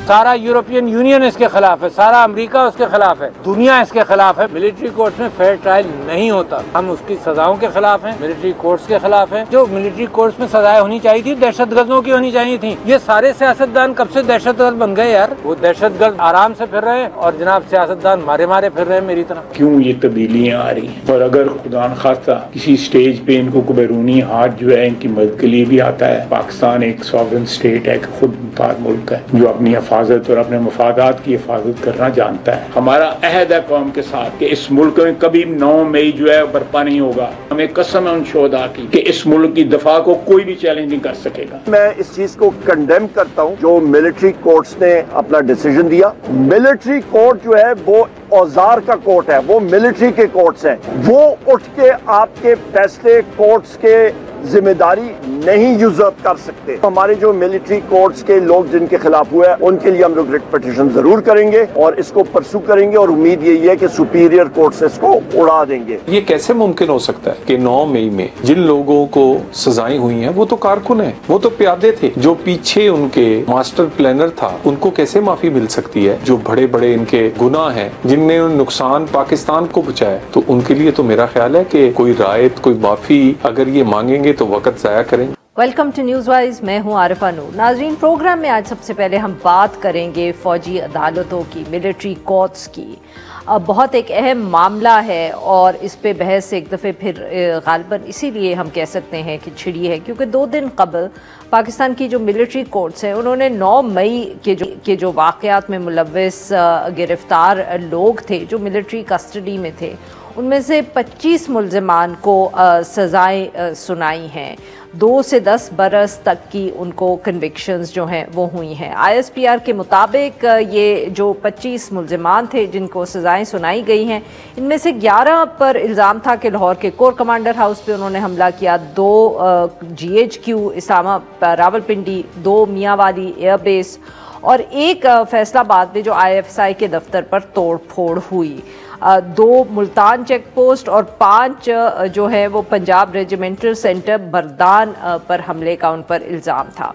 सारा European union इसके खिलाफ है, सारा अमेरिका उसके खिलाफ है, दुनिया इसके खिलाफ है। मिलिट्री कोर्ट्स में फेयर ट्रायल नहीं होता। हम उसकी सजाओं के खिलाफ हैं, मिलिट्री कोर्ट्स के खिलाफ हैं। जो मिलिट्री कोर्ट्स में सजाएं होनी चाहिए थी दहशतगर्दों की होनी चाहिए थी। ये सारे सियासतदान कब से दहशतगर्द बन गए यार? वो दहशतगर्द आराम से फिर रहे हैं और जनाब सियासतदान मारे मारे फिर रहे हैं मेरी तरह। क्यों ये तब्दीलियां आ रही हैं? और अगर खुदा न खास्ता किसी स्टेज पे इनको कोई बैरूनी हाथ जो है इनकी मदद के लिए भी आता है, पाकिस्तान एक सॉवरेन स्टेट है, खुद मुख्तार मुल्क है जो अपनी हिफाजत और अपने मफादात की हिफाजत करना जानता है। हमारा अहद है कौम के साथ कि इस मुल्क में कभी 9 मई जो है बर्पा नहीं होगा। हमें कसम है उन शोहदा की कि इस मुल्क की दफा को कोई भी चैलेंज नहीं कर सकेगा। मैं इस चीज को कंडेम करता हूँ जो मिलिट्री कोर्ट्स ने अपना डिसीजन दिया। मिलिट्री कोर्ट जो है वो औजार का कोर्ट है, वो मिलिट्री के कोर्ट्स हैं। वो उठ के आपके फैसले कोर्ट्स के जिम्मेदारी नहीं यूजर्व कर सकते। हमारे जो मिलिट्री कोर्ट्स के लोग जिनके खिलाफ हुआ है उनके लिए हम लोग रिट पिटीशन जरूर करेंगे और इसको परसू करेंगे और उम्मीद यही है कि सुपीरियर कोर्ट्स इसको उड़ा देंगे। ये कैसे मुमकिन हो सकता है कि 9 मई में जिन लोगों को सजाएं हुई हैं वो तो कारकुन हैं, वो तो प्यादे थे। जो पीछे उनके मास्टर प्लानर था उनको कैसे माफी मिल सकती है? जो बड़े बड़े इनके गुनाह हैं जिनने नुकसान पाकिस्तान को पहुंचाया, तो उनके लिए तो मेरा ख्याल है कि कोई रायत कोई माफी अगर ये मांगेंगे तो वक्त जाया करेंगे। वेलकम टू न्यूज़ वाइज, मैं हूं आरिफा नूर। नाजरीन, प्रोग्राम में आज सबसे पहले हम बात करेंगे फौजी अदालतों की, मिलिट्री कोर्ट्स की। बहुत एक अहम मामला है और इस पे बहस एक दफ़े फिर गालिबन इसीलिए हम कह सकते हैं कि छिड़ी है क्योंकि 2 दिन कबल पाकिस्तान की जो मिलिट्री कोर्ट्स हैं उन्होंने 9 मई के जो वाक़यात में मुलव्वस गिरफ्तार लोग थे जो मिलिट्री कस्टडी में थे, उनमें से 25 मुल्ज़िमान को सज़ाएं सुनाई हैं। 2 से 10 बरस तक की उनको कन्विक्शंस जो हैं वो हुई हैं। ISPR के मुताबिक ये जो 25 मुल्ज़िमान थे जिनको सज़ाएं सुनाई गई हैं, इनमें से 11 पर इल्ज़ाम था कि लाहौर के कोर कमांडर हाउस पे उन्होंने हमला किया, 2 GHQ इस्लामा रावलपिंडी, 2 मियांवाली एयरबेस और 1 फैसलाबाद में जो IFSI के दफ्तर पर तोड़ फोड़ हुई। 2 मुल्तान चेक पोस्ट और 5 जो है वो पंजाब रेजिमेंटल सेंटर बरदान पर हमले का उन पर इल्ज़ाम था।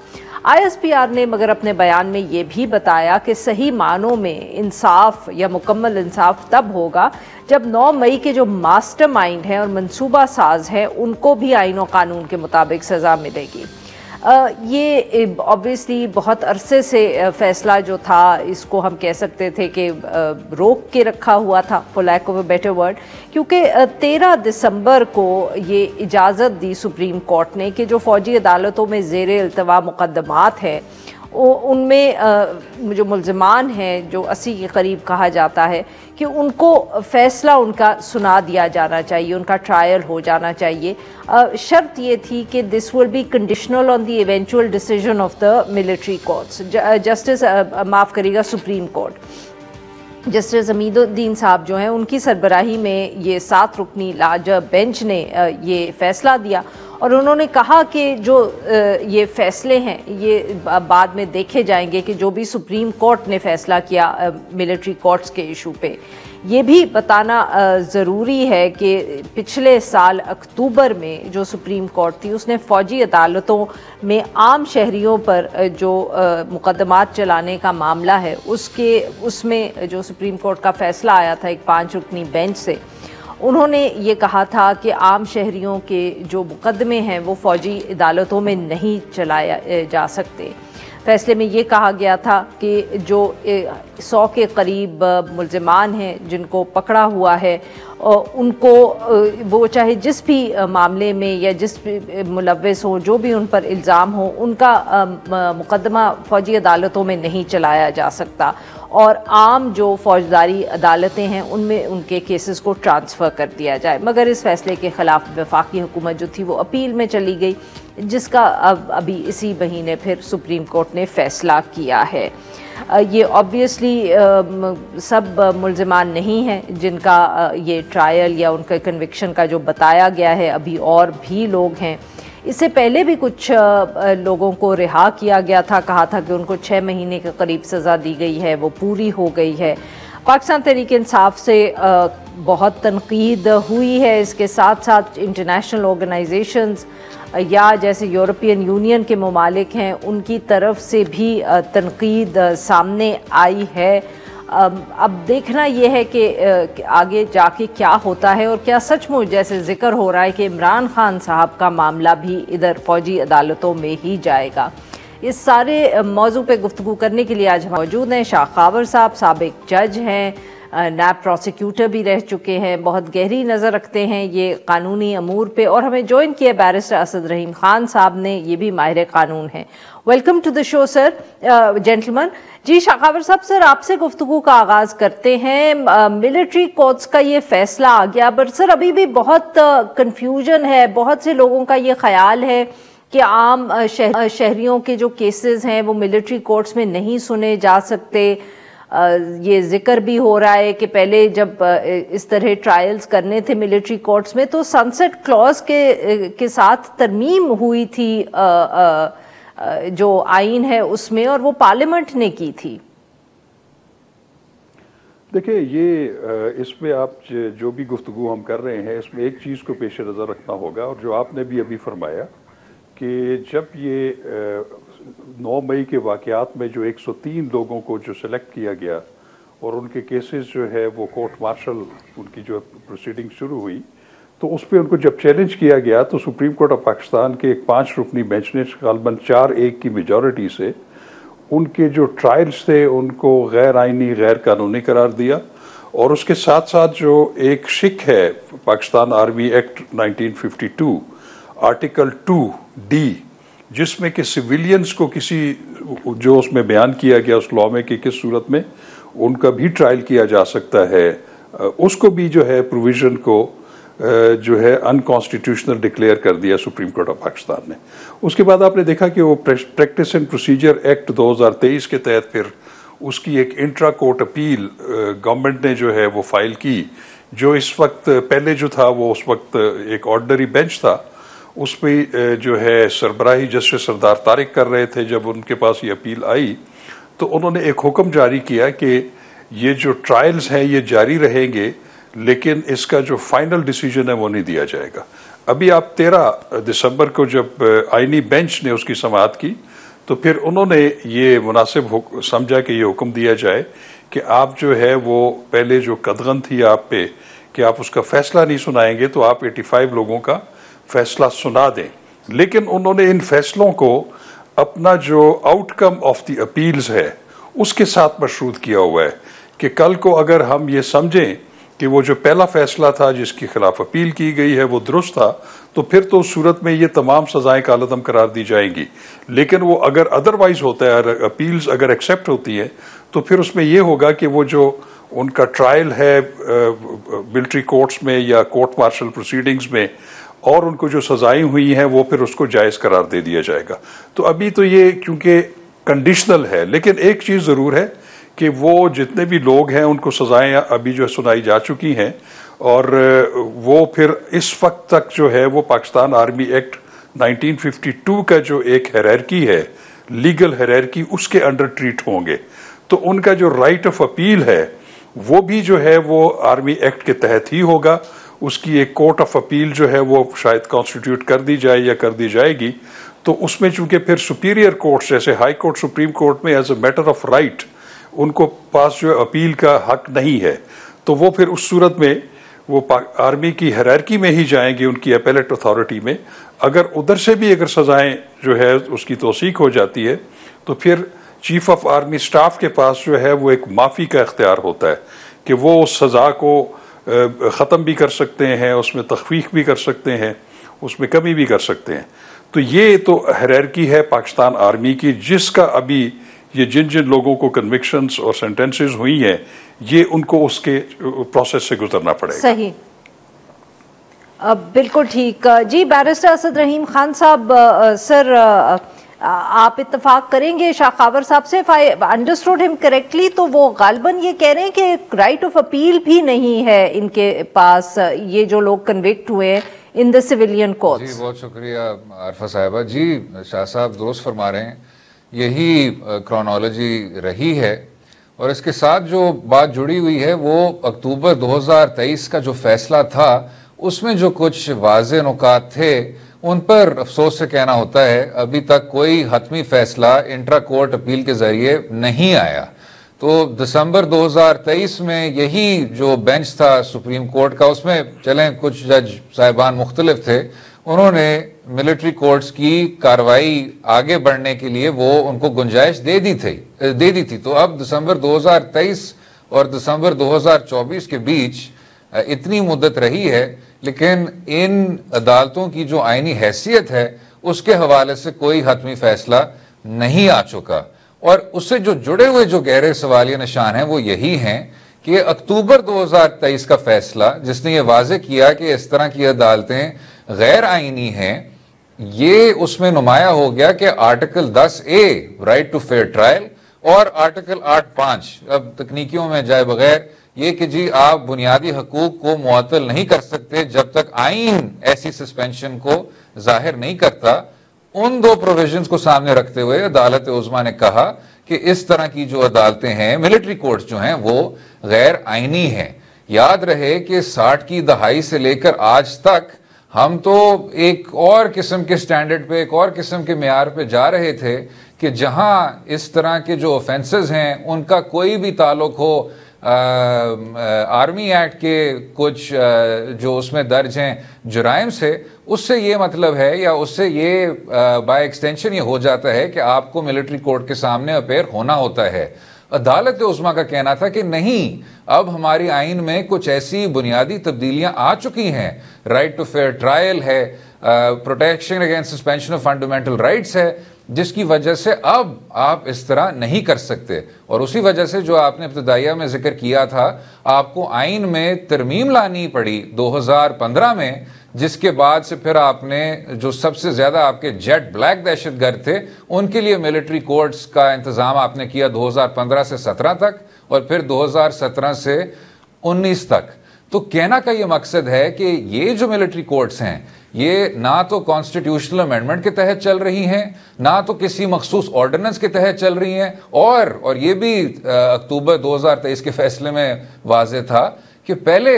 ISPR ने मगर अपने बयान में ये भी बताया कि सही मानों में इंसाफ या मुकम्मल इंसाफ तब होगा जब 9 मई के जो मास्टरमाइंड हैं और मंसूबा साज हैं उनको भी आईन और कानून के मुताबिक सज़ा मिलेगी। ये ऑब्वियसली बहुत अरसे से फ़ैसला जो था इसको हम कह सकते थे कि रोक के रखा हुआ था, for lack of a better word, क्योंकि 13 दिसंबर को ये इजाज़त दी सुप्रीम कोर्ट ने कि जो फ़ौजी अदालतों में ज़ेरे इल्तवा मुक़दमात है उनमें जो मुल्ज़िमान हैं जो 80 के करीब कहा जाता है कि उनको फ़ैसला उनका सुना दिया जाना चाहिए, उनका ट्रायल हो जाना चाहिए। शर्त ये थी कि this will be conditional on the eventual decision of the military courts. Justice माफ़ करिएगा सुप्रीम कोर्ट जस्टिस हमीदुद्दीन साहब जो हैं उनकी सरबराही में ये 7 रुकनी लाजब बेंच ने ये फ़ैसला दिया और उन्होंने कहा कि जो ये फ़ैसले हैं ये बाद में देखे जाएंगे कि जो भी सुप्रीम कोर्ट ने फ़ैसला किया मिलिट्री कोर्ट्स के इशू पे, ये भी बताना ज़रूरी है कि पिछले साल अक्टूबर में जो सुप्रीम कोर्ट थी उसने फ़ौजी अदालतों में आम शहरियों पर जो मुकदमात चलाने का मामला है उसमें जो सुप्रीम कोर्ट का फ़ैसला आया था एक 5 रुकनी बेंच से, उन्होंने ये कहा था कि आम शहरियों के जो मुकदमे हैं वो फ़ौजी अदालतों में नहीं चलाए जा सकते। फ़ैसले में ये कहा गया था कि जो 100 के करीब मुल्ज़िमान हैं जिनको पकड़ा हुआ है उनको वो चाहे जिस भी मामले में या जिस भी मुलव्वस हो जो भी उन पर इल्ज़ाम हो उनका मुकदमा फ़ौजी अदालतों में नहीं चलाया जा सकता और आम जो फ़ौजदारी अदालतें हैं उनमें उनके केसेस को ट्रांसफ़र कर दिया जाए। मगर इस फ़ैसले के ख़िलाफ़ वफाकी हुकूमत जो थी वो अपील में चली गई, जिसका अभी इसी महीने फिर सुप्रीम कोर्ट ने फ़ैसला किया है। ये ऑब्वियसली सब मुल्ज़िमान नहीं हैं जिनका ये ट्रायल या उनका कन्विक्शन का जो बताया गया है, अभी और भी लोग हैं। इससे पहले भी कुछ लोगों को रिहा किया गया था, कहा था कि उनको 6 महीने के करीब सज़ा दी गई है, वो पूरी हो गई है। पाकिस्तान तहरीक इंसाफ से बहुत तनकीद हुई है। इसके साथ साथ इंटरनेशनल ऑर्गेनाइजेशंस या जैसे यूरोपियन यूनियन के ममालिक हैं उनकी तरफ से भी तनकीद सामने आई है। अब देखना यह है कि आगे जाके क्या होता है और क्या सचमुच जैसे जिक्र हो रहा है कि इमरान खान साहब का मामला भी इधर फौजी अदालतों में ही जाएगा। इस सारे मौजू पे गुफ्तगू करने के लिए आज हम मौजूद हैं शाह खावर साहब, साबिक जज हैं, नैब प्रोसिक्यूटर भी रह चुके हैं, बहुत गहरी नज़र रखते हैं ये कानूनी अमूर पे, और हमें ज्वाइन किया बैरिस्टर असद रहीम खान साहब ने, ये भी माहिर कानून हैं। Welcome to the show sir, gentleman. जी शाह खावर साहब, सर आपसे गुफ्तगू का आगाज़ करते हैं। मिलिट्री कोर्ट्स का ये फैसला आ गया, बट सर अभी भी बहुत कन्फ्यूजन है। बहुत से लोगों का ये ख्याल है कि आम शहरियों के जो केसेस हैं वो मिलिट्री कोर्ट्स में नहीं सुने जा सकते। ये जिक्र भी हो रहा है कि पहले जब इस तरह ट्रायल्स करने थे मिलिट्री कोर्ट्स में तो सनसेट क्लॉज के साथ तरमीम हुई थी जो आइन है उसमें, और वो पार्लियामेंट ने की थी। देखिए, ये इसमें आप जो भी गुफ्तगू हम कर रहे हैं इसमें एक चीज़ को पेश नज़र रखना होगा, और जो आपने भी अभी फरमाया कि जब ये 9 मई के वाक़यात में जो 103 लोगों को जो सिलेक्ट किया गया और उनके केसेस जो है वो कोर्ट मार्शल उनकी जो प्रोसीडिंग शुरू हुई, तो उस पर उनको जब चैलेंज किया गया तो सुप्रीम कोर्ट ऑफ पाकिस्तान के एक 5 रुकनी बेंच ने गालबन 4-1 की मेजॉरिटी से उनके जो ट्रायल्स थे उनको गैर आइनी, गैर कानूनी करार दिया। और उसके साथ साथ जो एक शिक है Pakistan army act 1952 article 2D, जिसमें कि सिविलियंस को किसी जो उसमें बयान किया गया उस लॉ में कि किस सूरत में उनका भी ट्रायल किया जा सकता है, उसको भी जो है प्रोविजन को जो है अनकॉन्स्टिट्यूशनल डिक्लेयर कर दिया सुप्रीम कोर्ट ऑफ पाकिस्तान ने। उसके बाद आपने देखा कि वो प्रैक्टिस एंड प्रोसीजर एक्ट 2023 के तहत फिर उसकी एक इंट्रा कोर्ट अपील गवर्नमेंट ने जो है वो फाइल की, जो इस वक्त पहले जो था वो उस वक्त एक ऑर्डिनरी बेंच था, उस पर जो है सरबराही जस्टिस सरदार तारिक कर रहे थे। जब उनके पास ये अपील आई तो उन्होंने एक हुक्म जारी किया कि ये जो ट्रायल्स हैं ये जारी रहेंगे, लेकिन इसका जो फाइनल डिसीजन है वो नहीं दिया जाएगा। अभी आप 13 दिसंबर को जब आईनी बेंच ने उसकी समाअत की तो फिर उन्होंने ये मुनासिब समझा कि ये हुक्म दिया जाए कि आप जो है वो पहले जो कदगन थी आप पे कि आप उसका फैसला नहीं सुनाएंगे तो आप 85 लोगों का फैसला सुना दें। लेकिन उन्होंने इन फैसलों को अपना जो आउटकम ऑफ द अपील्स है उसके साथ मशरूत किया हुआ है कि कल को अगर हम ये समझें कि वो जो पहला फैसला था जिसके खिलाफ अपील की गई है वो दुरुस्त था, तो फिर तो उस सूरत में ये तमाम सजाएं कालअदम करार दी जाएंगी। लेकिन वो अगर अदरवाइज होता है, अपील्स अगर एक्सेप्ट होती है, तो फिर उसमें ये होगा कि वो जो उनका ट्रायल है मिलिट्री कोर्ट्स में या कोर्ट मार्शल प्रोसीडिंग्स में और उनको जो सजाएं हुई हैं वो फिर उसको जायज़ करार दे दिया जाएगा। तो अभी तो ये क्योंकि कंडीशनल है, लेकिन एक चीज़ ज़रूर है कि वो जितने भी लोग हैं उनको सजाएं अभी जो सुनाई जा चुकी हैं, और वो फिर इस वक्त तक जो है वो पाकिस्तान आर्मी एक्ट 1952 का जो एक हायरार्की है, लीगल हायरार्की, उसके अंडर ट्रीट होंगे। तो उनका जो राइट ऑफ अपील है वो भी जो है वो आर्मी एक्ट के तहत ही होगा। उसकी एक कोर्ट ऑफ अपील जो है वो शायद कॉन्स्टिट्यूट कर दी जाए या कर दी जाएगी, तो उसमें चूंकि फिर सुपीरियर कोर्ट जैसे हाई कोर्ट, सुप्रीम कोर्ट में as a matter of right उनको पास जो अपील का हक नहीं है, तो वो फिर उस सूरत में वो आर्मी की हायरार्की में ही जाएंगे, उनकी अपीलेट अथॉरिटी में। अगर उधर से भी अगर सजाएं जो है उसकी तौसीक हो जाती है तो फिर चीफ ऑफ आर्मी स्टाफ के पास जो है वो एक माफ़ी का इख्तियार होता है कि वो उस सज़ा को ख़त्म भी कर सकते हैं, उसमें तखफीफ भी कर सकते हैं, उसमें कमी भी कर सकते हैं। तो ये तो हायरार्की है पाकिस्तान आर्मी की, जिसका अभी ये जिन जिन लोगों को कन्विक्शंस और सेंटेंसेस हुई हैं ये उनको उसके प्रोसेस से गुजरना पड़ेगा। सही, बिल्कुल ठीक। जी बैरिस्टर असद रहीम खान साहब, सर आप इत्तफाक करेंगे शाह खावर साहब से, if I understood him correctly, तो वो गालबन ये कह रहे हैं कि राइट ऑफ अपील भी नहीं है इनके पास, ये जो लोग कन्विक्ट हुए हैं इन द सिविलियन कोर्ट्स। जी बहुत शुक्रिया आरफा साहिबा। जी शाह साहब दुरुस्त फरमा रहे हैं, यही क्रोनोलॉजी रही है और इसके साथ जो बात जुड़ी हुई है वो अक्टूबर 2023 का जो फैसला था उसमें जो कुछ वाज़े नुकात थे उन पर अफसोस से कहना होता है अभी तक कोई हतमी फैसला इंट्रा कोर्ट अपील के जरिए नहीं आया। तो दिसंबर 2023 में यही जो बेंच था सुप्रीम कोर्ट का, उसमें चलें कुछ जज साहिबान मुख्तलिफ थे, उन्होंने मिलिट्री कोर्ट्स की कार्रवाई आगे बढ़ने के लिए वो उनको गुंजाइश दे दी थी। तो अब दिसंबर 2023 और दिसंबर 2024 के बीच इतनी मुद्दत रही है, लेकिन इन अदालतों की जो आईनी हैसियत है उसके हवाले से कोई हतमी फैसला नहीं आ चुका। और उससे जो जुड़े हुए जो गहरे सवालिया निशान हैं वो यही हैं कि अक्टूबर 2023 का फैसला जिसने ये वाजे किया कि इस तरह की अदालतें गैर आईनी हैं, ये उसमें नुमाया हो गया कि article 10A right to fair trial और आर्टिकल 8(5) अब तकनीकियों में जाए बगैर ये कि जी आप बुनियादी हकूक को मुअत्तल नहीं कर सकते जब तक आईन ऐसी सस्पेंशन को जाहिर नहीं करता। उन दो प्रोविजंस को सामने रखते हुए अदालत उज़्मा ने कहा कि इस तरह की जो अदालतें हैं, मिलिट्री कोर्ट्स जो हैं, वो गैर आईनी हैं। याद रहे कि 60 की दहाई से लेकर आज तक हम तो एक और किस्म के स्टैंडर्ड पे, एक और किस्म के मेयार पे जा रहे थे कि जहां इस तरह के जो ऑफेंसेस हैं उनका कोई भी ताल्लुक हो आर्मी एक्ट के कुछ जो उसमें दर्ज हैं जुराइम से, उससे ये मतलब है या उससे ये बाय एक्सटेंशन ये हो जाता है कि आपको मिलिट्री कोर्ट के सामने अपेयर होना होता है। अदालत उज़्मा का कहना था कि नहीं, अब हमारी आइन में कुछ ऐसी बुनियादी तब्दीलियां आ चुकी हैं, राइट टू फेयर ट्रायल है, protection against suspension of fundamental rights है, जिसकी वजह से अब आप इस तरह नहीं कर सकते। और उसी वजह से जो आपने इब्तिदाइया में जिक्र किया था, आपको आइन में तरमीम लानी पड़ी 2015 में, जिसके बाद से फिर आपने जो सबसे ज्यादा आपके जेट ब्लैक दहशतगर्द थे उनके लिए मिलिट्री कोर्ट्स का इंतजाम आपने किया 2015 से 17 तक और फिर 2017 से 19 तक। तो कहना का ये मकसद है कि ये जो मिलिट्री कोर्ट्स हैं ये ना तो कॉन्स्टिट्यूशनल अमेंडमेंट के तहत चल रही हैं, ना तो किसी मखसूस ऑर्डिनेंस के तहत चल रही हैं, और ये भी अक्टूबर 2023 के फैसले में वाज़े था कि पहले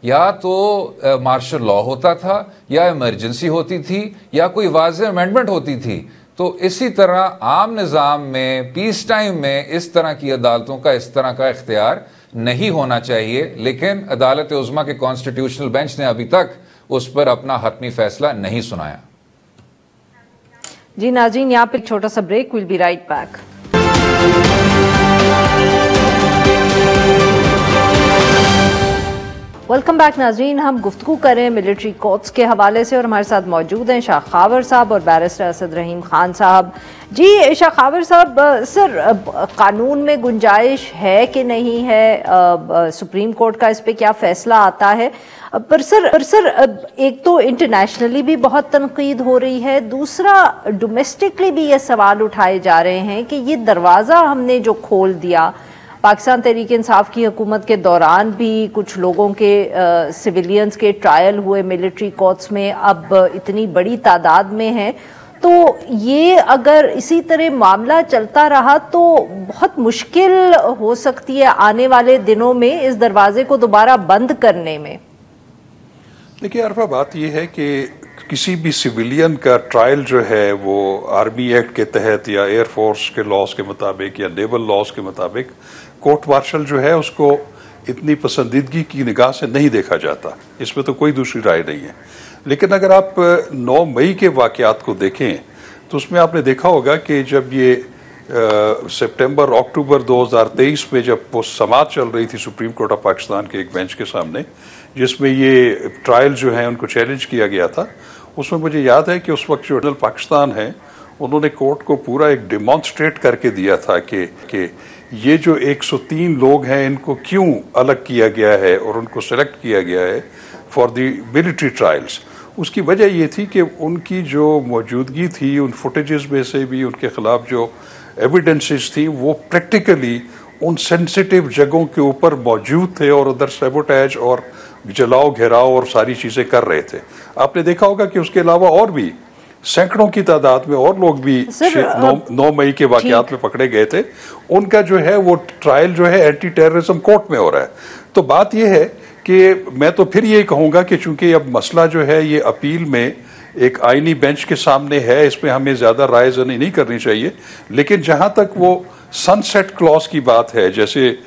या तो मार्शल लॉ होता था या इमरजेंसी होती थी या कोई वाज़े अमेंडमेंट होती थी। तो इसी तरह आम निज़ाम में पीस टाइम में इस तरह की अदालतों का इस तरह का इख्तियार नहीं होना चाहिए, लेकिन अदालत उज़्मा के कॉन्स्टिट्यूशनल बेंच ने अभी तक उस पर अपना हतमी फैसला नहीं सुनाया। जी नाज़रीन, यहाँ पे एक छोटा सा break, will be right back. Welcome back नाज़रीन, हम गुफ्तगू करें मिलिट्री कोर्ट्स के हवाले से और हमारे साथ मौजूद हैं शाह खावर साहब और बैरिस्टर असद रहीम खान साहब। जी शाह खावर साहब, सर कानून में गुंजाइश है कि नहीं है, सुप्रीम कोर्ट का इस पे क्या फैसला आता है? पर सर एक तो इंटरनेशनली भी बहुत तनकीद हो रही है, दूसरा डोमेस्टिकली भी ये सवाल उठाए जा रहे हैं कि ये दरवाज़ा हमने जो खोल दिया, पाकिस्तान तहरीक इंसाफ की हुकूमत के दौरान भी कुछ लोगों के सिविलियंस के ट्रायल हुए मिलिट्री कोर्ट्स में, अब इतनी बड़ी तादाद में है, तो ये अगर इसी तरह मामला चलता रहा तो बहुत मुश्किल हो सकती है आने वाले दिनों में इस दरवाजे को दोबारा बंद करने में। देखिए अरफा, बात यह है कि किसी भी सिविलियन का ट्रायल जो है वो आर्मी एक्ट के तहत या एयरफोर्स के लॉज के मुताबिक या नेवल लॉज के मुताबिक कोर्ट मार्शल जो है उसको इतनी पसंदीदगी की निगाह से नहीं देखा जाता, इसमें तो कोई दूसरी राय नहीं है। लेकिन अगर आप 9 मई के वाक़यात को देखें तो उसमें आपने देखा होगा कि जब ये सितंबर अक्टूबर 2023 में जब वो समाअत चल रही थी सुप्रीम कोर्ट ऑफ पाकिस्तान के एक बेंच के सामने, जिसमें ये ट्रायल जो है उनको चैलेंज किया गया था, उसमें मुझे याद है कि उस वक्त जो जनरल पाकिस्तान है उन्होंने कोर्ट को पूरा एक डिमॉन्स्ट्रेट करके दिया था कि ये जो 103 लोग हैं इनको क्यों अलग किया गया है और उनको सेलेक्ट किया गया है फॉर द मिलिट्री ट्रायल्स। उसकी वजह ये थी कि उनकी जो मौजूदगी थी, उन फुटेजेस में से भी उनके खिलाफ जो एविडेंसेस थी वो प्रैक्टिकली उन सेंसिटिव जगहों के ऊपर मौजूद थे और उधर सैबोटेज और जलाओ घेराव और सारी चीज़ें कर रहे थे। आपने देखा होगा कि उसके अलावा और भी सैकड़ों की तादाद में और लोग भी 9 मई के वाकयात में पकड़े गए थे। उनका जो है वो ट्रायल जो है एंटी टेररिज्म कोर्ट में हो रहा है। तो बात यह है कि मैं तो फिर ये कहूँगा कि चूंकि अब मसला जो है ये अपील में एक आईनी बेंच के सामने है, इसमें हमें ज़्यादा रायज़नी नहीं करनी चाहिए। लेकिन जहाँ तक वो सनसेट क्लॉज की बात है, जैसे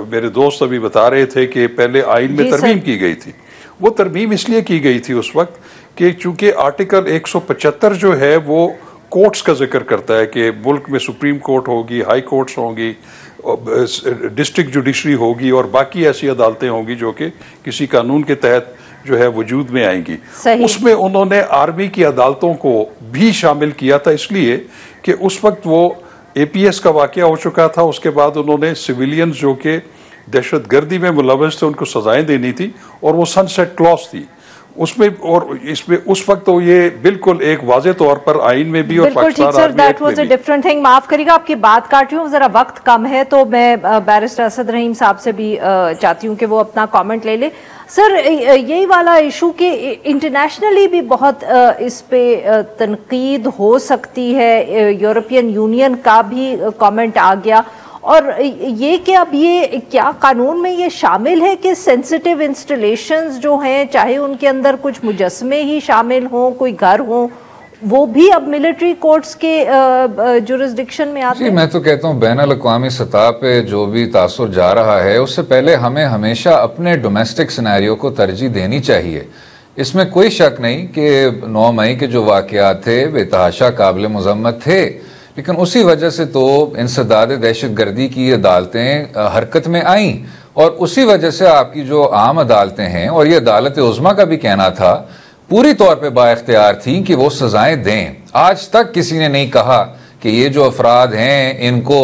मेरे दोस्त अभी बता रहे थे कि पहले आइन में तरमीम की गई थी, वो तरमीम इसलिए की गई थी उस वक्त कि चूंकि आर्टिकल 175 जो है वो कोर्ट्स का जिक्र करता है कि मुल्क में सुप्रीम कोर्ट होगी, हाई कोर्ट्स होंगी, डिस्ट्रिक्ट जुडिशरी होगी और बाकी ऐसी अदालतें होंगी जो कि किसी कानून के तहत जो है वजूद में आएंगी। उसमें उन्होंने आर्मी की अदालतों को भी शामिल किया था, इसलिए कि उस वक्त वो APS का वाकया हो चुका था। उसके बाद उन्होंने सिविलियंस जो कि दहशतगर्दी में मुलव्वस थे उनको सजाएं देनी थी और वो सनसेट क्लॉज थी उसमें, और इसमें उस वक्त तो ये बिल्कुल एक वाज़े तौर पर आइन में भी और पाकिस्तान आर्मी एक्ट में भी। Different thing. माफ करिएगा आपकी बात काट रही हूँ, जरा वक्त कम है तो मैं बैरिस्टर असद रहीम साहब से भी चाहती हूँ कि वो अपना कमेंट ले ले। सर, यही वाला इशू कि इंटरनेशनली भी बहुत इस पे तनकीद हो सकती है, यूरोपियन यूनियन का भी कमेंट आ गया, और ये कि अब ये क्या कानून में ये शामिल है कि सेंसिटिव इंस्टॉलेशंस जो हैं, चाहे उनके अंदर कुछ मुजस्मे ही शामिल हों, कोई घर हो, वो भी अब मिलिट्री कोर्ट्स के जुरिस्डिक्शन में आते हैं? मैं तो कहता हूँ बैनुल-अक़वामी सतह पे जो भी तासुर जा रहा है उससे पहले हमें हमेशा अपने डोमेस्टिक सिनेरियो को तरजीह देनी चाहिए। इसमें कोई शक नहीं कि 9 मई के जो वाक़यात थे बेतहाशा काबिल मज़म्मत थे, लेकिन उसी वजह से तो इंसदाद दहशतगर्दी की अदालतें हरकत में आईं, और उसी वजह से आपकी जो आम अदालतें हैं, और ये अदालत उज़्मा का भी कहना था, पूरी तौर पे बाइख्तियार थी कि वो सजाएं दें। आज तक किसी ने नहीं कहा कि ये जो अफराद हैं इनको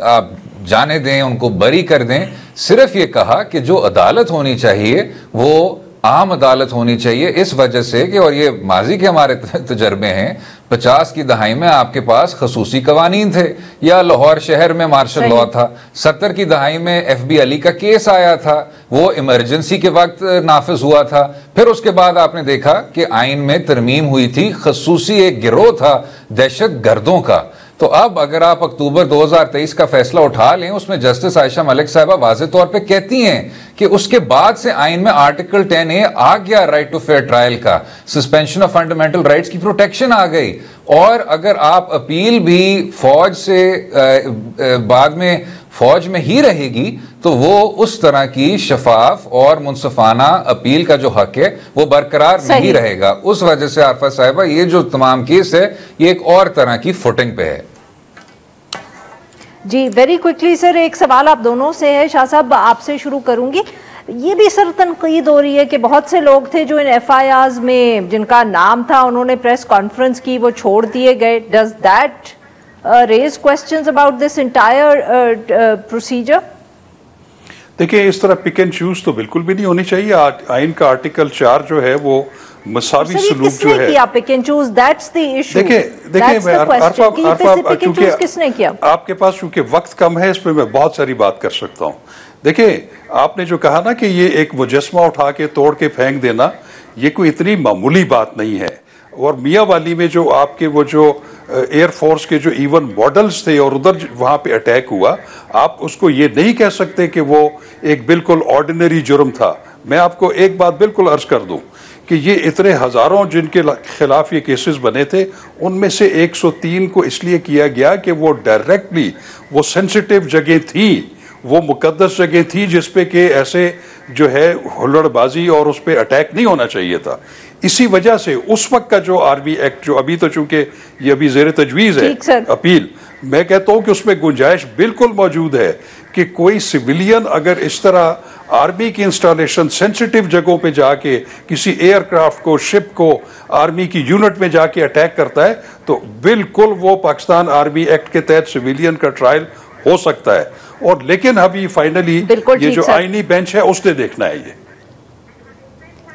आप जाने दें, उनको बरी कर दें। सिर्फ ये कहा कि जो अदालत होनी चाहिए वो आम अदालत होनी चाहिए, इस वजह से कि, और ये माजी के हमारे तजर्बे हैं, 50 की दहाई में आपके पास खसूसी कवानीन थे, या लाहौर शहर में मार्शल लॉ था, 70 की दहाई में FB अली का केस आया था, वो इमरजेंसी के वक्त नाफिज हुआ था। फिर उसके बाद आपने देखा कि आइन में तरमीम हुई थी, खसूसी एक गिरोह था दहशत गर्दों का। तो अब अगर आप अक्टूबर 2023 का फैसला उठा लें, उसमें जस्टिस आयशा मलिक साहिबा वाज़े तौर पे कहती हैं कि उसके बाद से आइन में आर्टिकल 10A आ गया, राइट टू फेयर ट्रायल का, सस्पेंशन ऑफ फंडामेंटल राइट्स की प्रोटेक्शन आ गई। और अगर आप अपील भी फौज से बाद में फौज में ही रहेगी तो वो उस तरह की शफाफ और मुनसफाना अपील का जो हक है वो बरकरार नहीं रहेगा। उस वजह से आरफा साहिबा ये जो तमाम केस है ये एक और तरह की फुटिंग पे है। जी, वेरी क्विकली सर, एक सवाल आप दोनों से है। शाह साहब, आपसे शुरू करूंगी। ये भी सर तनकीद हो रही है कि बहुत से लोग थे जो इन FIRs में जिनका नाम था, उन्होंने प्रेस कॉन्फ्रेंस की, वो छोड़ दिए गए। Does that raise questions about this entire procedure? देखिए, इस तरह पिक एंड चूज तो बिल्कुल भी नहीं होनी चाहिए। आइन का आर्टिकल 4 जो है वो मसावी सलूक जो है, pick and choose, that's the issue. देखिए किसने किया? आपके पास चूंकि वक्त कम है, इसमें मैं बहुत सारी बात कर सकता हूँ। देखिए, आपने जो कहा ना कि ये एक मुजस्मा उठा के तोड़ के फेंक देना, ये कोई इतनी मामूली बात नहीं है। और मियाँ वाली में जो आपके वो जो एयरफोर्स के जो इवन मॉडल्स थे और उधर वहाँ पे अटैक हुआ, आप उसको ये नहीं कह सकते कि वो एक बिल्कुल ऑर्डिनरी जुर्म था। मैं आपको एक बात बिल्कुल अर्ज कर दूं कि ये इतने हजारों जिनके खिलाफ ये केसेस बने थे, उनमें से 103 को इसलिए किया गया कि वो डायरेक्टली वो सेंसिटिव जगह थी, वो मुकद्दस जगह थी जिसपे कि ऐसे जो है हुल्लड़बाजी और उस पर अटैक नहीं होना चाहिए था। इसी वजह से उस वक्त का जो आर्मी एक्ट, जो अभी तो चूंकि ये अभी जेर तजवीज़ है अपील, मैं कहता हूं कि उसमें गुंजाइश बिल्कुल मौजूद है कि कोई सिविलियन अगर इस तरह आर्मी की इंस्टॉलेशन सेंसिटिव जगहों पे जाके किसी एयरक्राफ्ट को, शिप को, आर्मी की यूनिट में जाके अटैक करता है, तो बिल्कुल वो पाकिस्तान आर्मी एक्ट के तहत सिविलियन का ट्रायल हो सकता है। और लेकिन अभी फाइनली ये जो आईनी बेंच है उसने देखना है ये।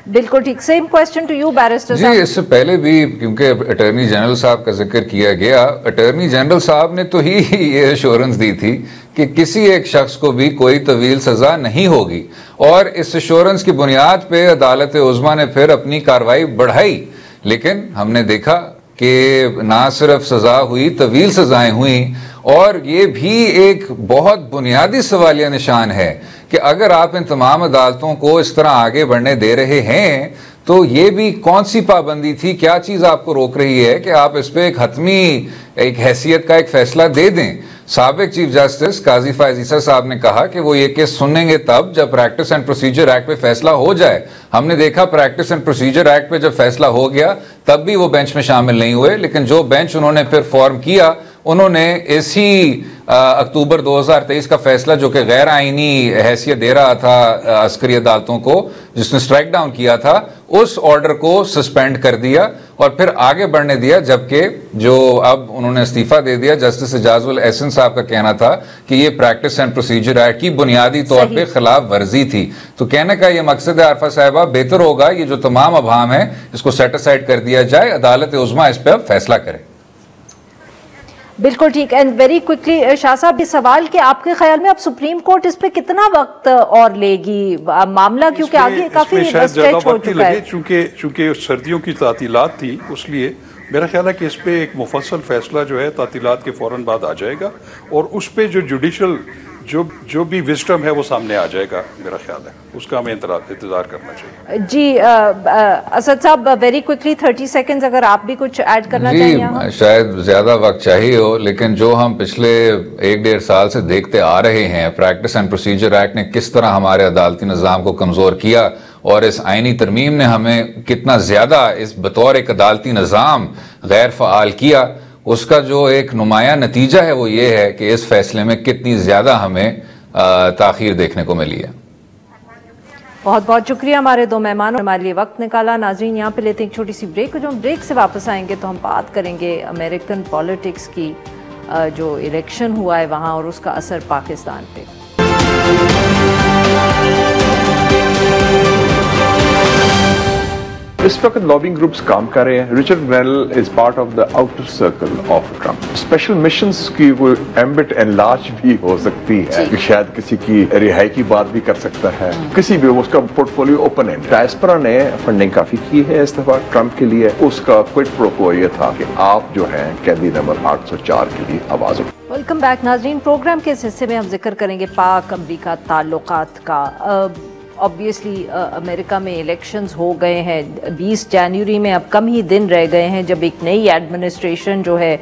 बिल्कुल ठीक। Same question to you barrister ji, इससे पहले भी क्योंकि अटॉर्नी जनरल साहब का जिक्र किया गया, अटॉर्नी जनरल साहब ने तो ही ये एश्योरेंस दी थी कि किसी एक शख्स को भी कोई तवील सजा नहीं होगी, और इस एश्योरेंस की बुनियाद पे अदालत उज़्मा ने फिर अपनी कार्रवाई बढ़ाई लेकिन हमने देखा कि ना सिर्फ सजा हुई, तवील सजाएं हुई, और ये भी एक बहुत बुनियादी सवालिया निशान है कि अगर आप इन तमाम अदालतों को इस तरह आगे बढ़ने दे रहे हैं तो ये भी कौन सी पाबंदी थी, क्या चीज आपको रोक रही है कि आप इस पे एक हतमी एक हैसियत का एक फैसला दे दें। साबिक चीफ जस्टिस काजी फैज ईसा साहब ने कहा कि वो ये केस सुनेंगे तब जब प्रैक्टिस एंड प्रोसीजर एक्ट पे फैसला हो जाए। हमने देखा प्रैक्टिस एंड प्रोसीजर एक्ट पे जब फैसला हो गया तब भी वो बेंच में शामिल नहीं हुए, लेकिन जो बेंच उन्होंने फिर फॉर्म किया उन्होंने इसी अक्टूबर 2023 का फैसला जो कि गैर आईनी हैसियत दे रहा था अस्करी अदालतों को, जिसने स्ट्राइक डाउन किया था, उस ऑर्डर को सस्पेंड कर दिया और फिर आगे बढ़ने दिया। जबकि जो अब उन्होंने इस्तीफा दे दिया, जस्टिस एजाजुल एहसन साहब का कहना था कि ये प्रैक्टिस एंड प्रोसीजर एक्ट की बुनियादी तौर पे खिलाफ वर्जी थी। तो कहने का ये मकसद है आरफा साहिबा, बेहतर होगा ये जो तमाम अभाम है इसको सेट असाइड कर दिया जाए, अदालत उज़्मा इस पर अब फैसला करे। बिल्कुल ठीक। एंड वेरी क्विकली शाह साहब, ये सवाल कि आपके ख्याल में अब सुप्रीम कोर्ट इस पे कितना वक्त और लेगी मामला, क्योंकि आगे काफी स्ट्रेच हो चुका है। चूंकि सर्दियों की तातीलात थी, इसलिए मेरा ख्याल है कि इस पे एक मुफस्सल फैसला जो है तातीलात के फौरन बाद आ जाएगा और उस पे जो जुडिशल जो भी विजडम है वो सामने आ जाएगा। मेरा ख्याल है उसका हमें इंतजार करना चाहिए। जी असद साहब, वेरी क्विकली 30 सेकंड्स, अगर आप भी कुछ ऐड करना चाहिए। शायद ज्यादा वक्त चाहिए हो, लेकिन जो हम पिछले 1-1.5 साल से देखते आ रहे हैं, प्रैक्टिस एंड प्रोसीजर एक्ट ने किस तरह हमारे अदालती निज़ाम को कमजोर किया और इस आईनी तरमीम ने हमें कितना ज्यादा इस बतौर एक अदालती निज़ाम गैर फ़आल किया, उसका जो एक नुमाया नतीजा है वो ये है कि इस फैसले में कितनी ज्यादा हमें ताखीर देखने को मिली है। बहुत बहुत शुक्रिया हमारे दो मेहमानों, हमारे लिए वक्त निकाला। नाज़रीन, यहाँ पे लेते हैं एक छोटी सी ब्रेक। जो हम ब्रेक से वापस आएंगे तो हम बात करेंगे अमेरिकन पॉलिटिक्स की, जो इलेक्शन हुआ है वहाँ और उसका असर पाकिस्तान पे। इस वक्त लॉबिंग ग्रुप्स काम कर रहे हैं। Richard Grenell is part of the outer circle of Trump. Special missions की वो एम्बिट एनलार्ज भी हो सकती है कि शायद किसी की रिहाई की बात भी कर सकता है, किसी भी उसका पोर्टफोलियो ओपन है। डायस्पोरा ने फंडिंग काफी की है इस दफा ट्रम्प के लिए। उसका क्विड प्रो को ये था कि आप जो है कैदी नंबर 804 के लिए आवाज उठाएं। वेलकम बैक नाज़रीन। प्रोग्राम के इस हिस्से में हम जिक्र करेंगे पाक अमरीका ताल्लुकात का। ऑब्वियसली अमेरिका में इलेक्शंस हो गए हैं 20 जनवरी में, अब कम ही दिन रह गए हैं जब एक नई एडमिनिस्ट्रेशन जो है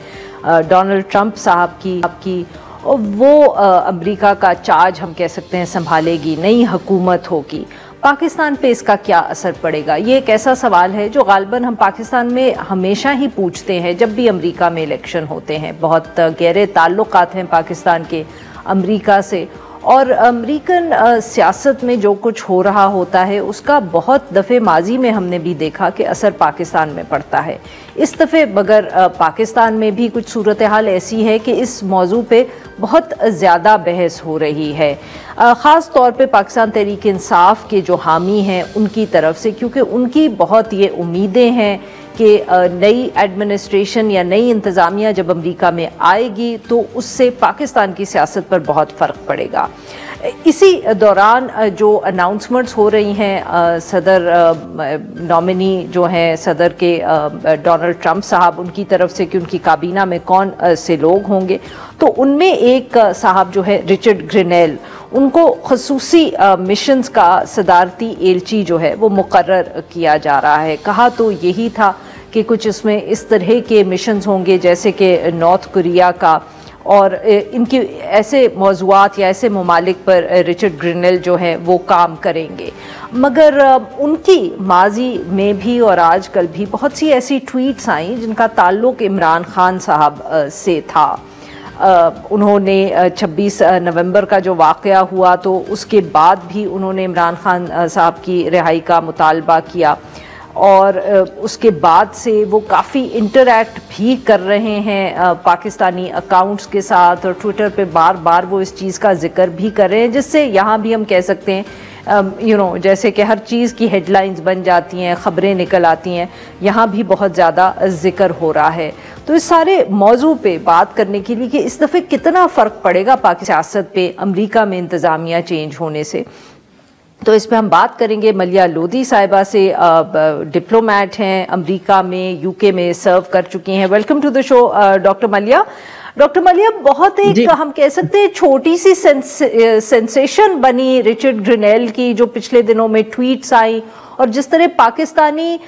डोनाल्ड ट्रंप साहब की वो अमेरिका का चार्ज हम कह सकते हैं संभालेगी, नई हुकूमत होगी। पाकिस्तान पे इसका क्या असर पड़ेगा, ये एक ऐसा सवाल है जो गालिबन हम पाकिस्तान में हमेशा ही पूछते हैं जब भी अमेरिका में इलेक्शन होते हैं। बहुत गहरे ताल्लुकात हैं पाकिस्तान के अमेरिका से, और अमेरिकन सियासत में जो कुछ हो रहा होता है उसका बहुत दफ़े माजी में हमने भी देखा कि असर पाकिस्तान में पड़ता है। इस दफ़े मगर पाकिस्तान में भी कुछ सूरत हाल ऐसी है कि इस मौजू पे बहुत ज़्यादा बहस हो रही है, ख़ास तौर पे पाकिस्तान तहरीक इंसाफ के जो हामी हैं उनकी तरफ से, क्योंकि उनकी बहुत ये उम्मीदें हैं कि नई एडमिनिस्ट्रेशन या नई इंतज़ामिया जब अमेरिका में आएगी तो उससे पाकिस्तान की सियासत पर बहुत फ़र्क पड़ेगा। इसी दौरान जो अनाउंसमेंट्स हो रही हैं, सदर नॉमिनी जो हैं सदर के डोनाल्ड ट्रंप साहब, उनकी तरफ से कि उनकी काबीना में कौन से लोग होंगे, तो उनमें एक साहब जो है रिचर्ड ग्रेनेल, उनको खसूसी मिशंस का सदारती एलची जो है वो मुकर्रर किया जा रहा है। कहा तो यही था कि कुछ इसमें इस तरह के मिशंस होंगे जैसे कि नॉर्थ कोरिया का, और इनकी ऐसे मौज़ूआत या ऐसे ममालिक पर रिचर्ड ग्रेनेल जो है वो काम करेंगे। मगर उनकी माजी में भी और आजकल भी बहुत सी ऐसी ट्वीट्स आई जिनका ताल्लुक़ इमरान खान साहब से था। उन्होंने 26 नवंबर का जो वाक़या हुआ तो उसके बाद भी उन्होंने इमरान खान साहब की रिहाई का मुतालबा किया, और उसके बाद से वो काफ़ी इंटरैक्ट भी कर रहे हैं पाकिस्तानी अकाउंट्स के साथ, और ट्विटर पे बार बार वो इस चीज़ का जिक्र भी कर रहे हैं, जिससे यहाँ भी हम कह सकते हैं जैसे कि हर चीज़ की हेडलाइंस बन जाती हैं, ख़बरें निकल आती हैं, यहाँ भी बहुत ज़्यादा जिक्र हो रहा है। तो इस सारे मौजू पे बात करने के लिए कि इस दफ़े कितना फ़र्क पड़ेगा पाकिस्तान सियासत पे अमेरिका में इंतज़ामिया चेंज होने से, तो इस पे हम बात करेंगे मलिया लोधी साहिबा से, डिप्लोमेट हैं, अमेरिका में, यूके में सर्व कर चुकी हैं। Welcome to the show doctor Maleeha. Doctor Maleeha, बहुत एक हम कह सकते हैं छोटी सी सेंसेशन बनी रिचर्ड ग्रिनेल की, जो पिछले दिनों में ट्वीट्स आई और जिस तरह पाकिस्तानी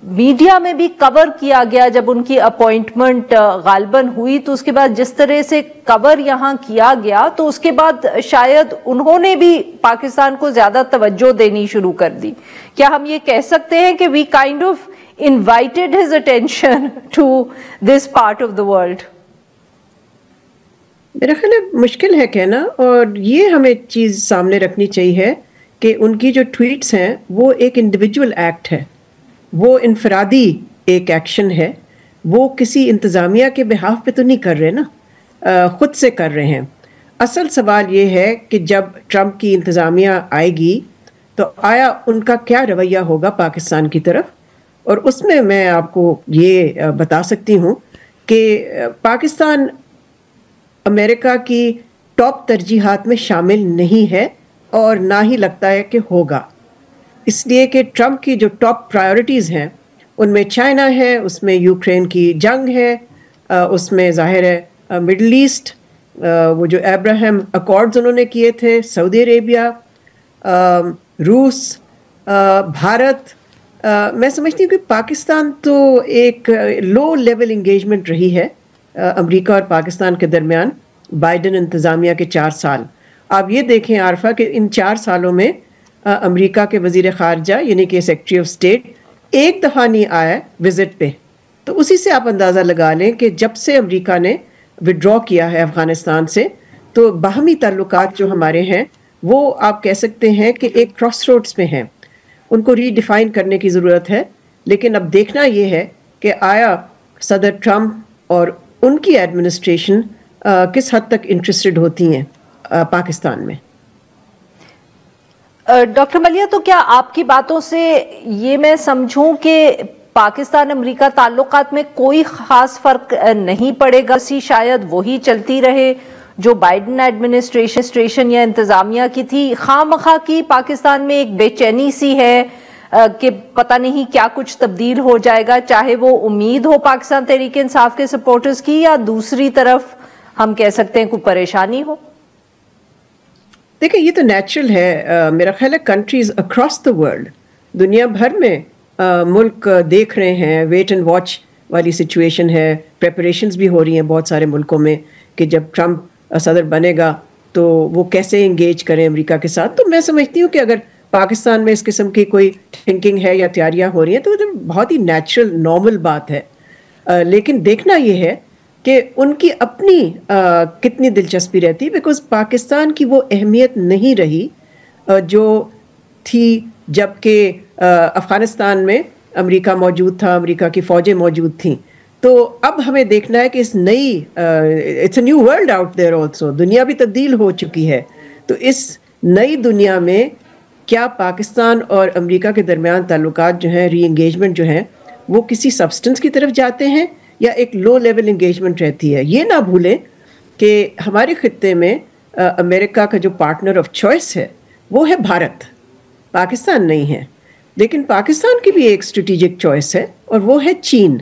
मीडिया में भी कवर किया गया जब उनकी अपॉइंटमेंट गालबन हुई, तो उसके बाद जिस तरह से कवर यहाँ किया गया, तो उसके बाद शायद उन्होंने भी पाकिस्तान को ज्यादा तवज्जो देनी शुरू कर दी। क्या हम ये कह सकते हैं कि we kind of invited his attention to this part of the world? मेरा ख्याल है मुश्किल है कहना, और ये हमें चीज सामने रखनी चाहिए कि उनकी जो ट्वीट्स हैं वो एक इंडिविजुअल एक्ट है, वो इनफरादी एक एक्शन है, वो किसी इंतज़ामिया के बिहाफ पे तो नहीं कर रहे ना, ख़ुद से कर रहे हैं। असल सवाल ये है कि जब ट्रंप की इंतज़ामिया आएगी तो आया उनका क्या रवैया होगा पाकिस्तान की तरफ, और उसमें मैं आपको ये बता सकती हूँ कि पाकिस्तान अमेरिका की टॉप तरजीहात में शामिल नहीं है और ना ही लगता है कि होगा, इसलिए कि ट्रंप की जो टॉप प्रायोरिटीज़ हैं उनमें चाइना है, उसमें यूक्रेन की जंग है, उसमें ज़ाहिर है मिडल ईस्ट, वो जो अब्राहम अकॉर्ड्स उन्होंने किए थे, सऊदी अरेबिया, रूस, भारत। मैं समझती हूँ कि पाकिस्तान तो एक लो लेवल इंगेजमेंट रही है अमेरिका और पाकिस्तान के दरमियान बाइडन इंतज़ामिया के 4 साल। आप ये देखें आरफा कि इन 4 सालों में अमेरिका के वज़ीर ख़ारजा यानी कि सेक्रेटरी ऑफ स्टेट एक दफ़ा नहीं आया विज़िट पे, तो उसी से आप अंदाज़ा लगा लें कि जब से अमेरिका ने विड्रॉ किया है अफ़गानिस्तान से, तो बाहमी ताल्लुकात जो हमारे हैं वो आप कह सकते हैं कि एक क्रॉस रोड्स पे हैं, उनको रीडिफ़ाइन करने की ज़रूरत है। लेकिन अब देखना ये है कि आया सदर ट्रंप और उनकी एडमिनिस्ट्रेशन किस हद तक इंटरेस्टेड होती हैं पाकिस्तान में। डॉक्टर मलिया, तो क्या आपकी बातों से ये मैं समझूं कि पाकिस्तान अमेरिका ताल्लुकात में कोई खास फर्क नहीं पड़ेगा, सी शायद वही चलती रहे जो बाइडन एडमिनिस्ट्रेशन या इंतजामिया की थी? खामखा की पाकिस्तान में एक बेचैनी सी है कि पता नहीं क्या कुछ तब्दील हो जाएगा, चाहे वो उम्मीद हो पाकिस्तान तहरीक इंसाफ के सपोर्टर्स की, या दूसरी तरफ हम कह सकते हैं कोई परेशानी हो। देखिए, ये तो नेचुरल है। मेरा ख्याल है कंट्रीज अक्रॉस द वर्ल्ड, दुनिया भर में मुल्क देख रहे हैं, वेट एंड वॉच वाली सिचुएशन है। प्रेपरेशंस भी हो रही हैं बहुत सारे मुल्कों में कि जब ट्रंप सदर बनेगा तो वो कैसे इंगेज करें अमेरिका के साथ। तो मैं समझती हूँ कि अगर पाकिस्तान में इस किस्म की कोई थिंकिंग है या तैयारियाँ हो रही हैं तो बहुत ही नेचुरल नॉर्मल बात है। लेकिन देखना ये है कि उनकी अपनी कितनी दिलचस्पी रहती है, बिकॉज पाकिस्तान की वो अहमियत नहीं रही जो थी जबकि अफ़गानिस्तान में अमेरिका मौजूद था, अमेरिका की फ़ौजें मौजूद थीं। तो अब हमें देखना है कि इस नई it's a new world out there also, दुनिया भी तब्दील हो चुकी है। तो इस नई दुनिया में क्या पाकिस्तान और अमेरिका के दरमियान ताल्लुकात जो हैं, री एंगेजमेंट जो हैं, वो किसी सब्सटेंस की तरफ जाते हैं या एक लो लेवल इंगेजमेंट रहती है? ये ना भूलें कि हमारे खित्ते में अमेरिका का जो पार्टनर ऑफ चॉइस है वो है भारत, पाकिस्तान नहीं है। लेकिन पाकिस्तान की भी एक स्ट्रेटेजिक चॉइस है और वो है चीन।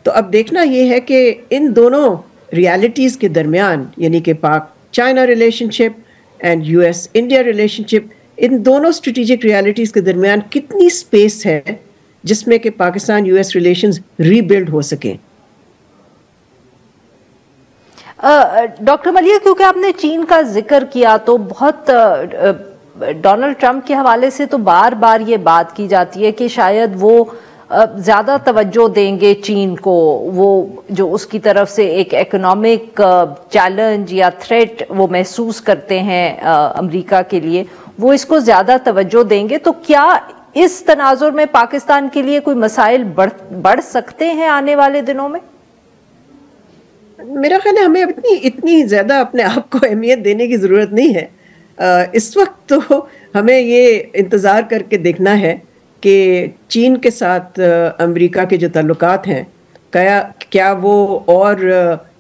तो अब देखना ये है कि इन दोनों रियलिटीज़ के दरमियान, यानी कि Pak China relationship and US India relationship, इन दोनों स्ट्रेटेजिक रियलिटीज़ के दरमियान कितनी स्पेस है जिसमें कि पाकिस्तान यूएस रिलेशंस रीबिल्ड हो सकें। डॉक्टर मलिया, क्योंकि आपने चीन का जिक्र किया तो बहुत डोनाल्ड ट्रंप के हवाले से तो बार बार ये बात की जाती है कि शायद वो ज़्यादा तवज्जो देंगे चीन को, वो जो उसकी तरफ से एक इकोनॉमिक चैलेंज या थ्रेट वो महसूस करते हैं अमेरिका के लिए, वो इसको ज़्यादा तवज्जो देंगे। तो क्या इस तनाजुर में पाकिस्तान के लिए कोई मसाइल बढ़ सकते हैं आने वाले दिनों में? मेरा ख्याल है हमें इतनी ज़्यादा अपने आप को अहमियत देने की ज़रूरत नहीं है। इस वक्त तो हमें ये इंतज़ार करके देखना है कि चीन के साथ अमेरिका के जो ताल्लुकात हैं क्या वो और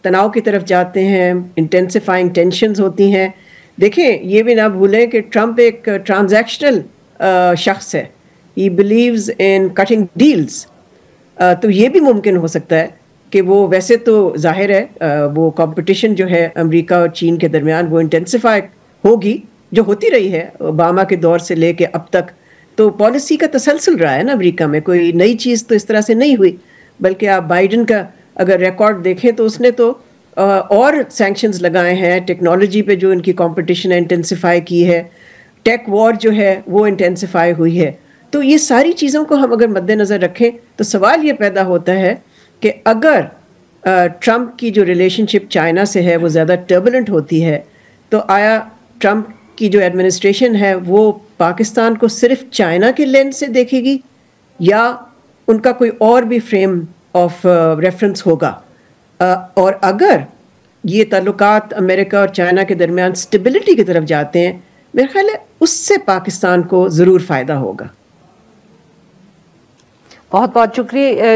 तनाव की तरफ जाते हैं, इंटेंसिफाइंग टेंशन्स होती हैं, देखें, ये भी ना भूलें कि ट्रंप एक ट्रांजैक्शनल शख्स है, he believes in cutting deals. तो ये भी मुमकिन हो सकता है कि वो, वैसे तो जाहिर है वो कंपटीशन जो है अमेरिका और चीन के दरमियान वो इंटेंसिफाई होगी, जो होती रही है ओबामा के दौर से लेके अब तक। तो पॉलिसी का तसलसल रहा है ना अमेरिका में, कोई नई चीज़ तो इस तरह से नहीं हुई। बल्कि आप बाइडन का अगर रिकॉर्ड देखें तो उसने तो और सैंक्शंस लगाए हैं, टेक्नोलॉजी पे जो इनकी कंपटीशन है इंटेंसिफाई की है, टेक वॉर जो है वो इंटेंसिफाई हुई है। तो ये सारी चीज़ों को हम अगर मद्देनज़र रखें तो सवाल ये पैदा होता है कि अगर ट्रंप की जो रिलेशनशिप चाइना से है वो ज़्यादा टर्बुलेंट होती है, तो आया ट्रंप की जो एडमिनिस्ट्रेशन है वो पाकिस्तान को सिर्फ चाइना के लेंस से देखेगी या उनका कोई और भी फ्रेम ऑफ रेफरेंस होगा? और अगर ये ताल्लुकात अमेरिका और चाइना के दरमियान स्टेबिलिटी की तरफ जाते हैं, मेरा ख्याल है उससे पाकिस्तान को ज़रूर फ़ायदा होगा। बहुत बहुत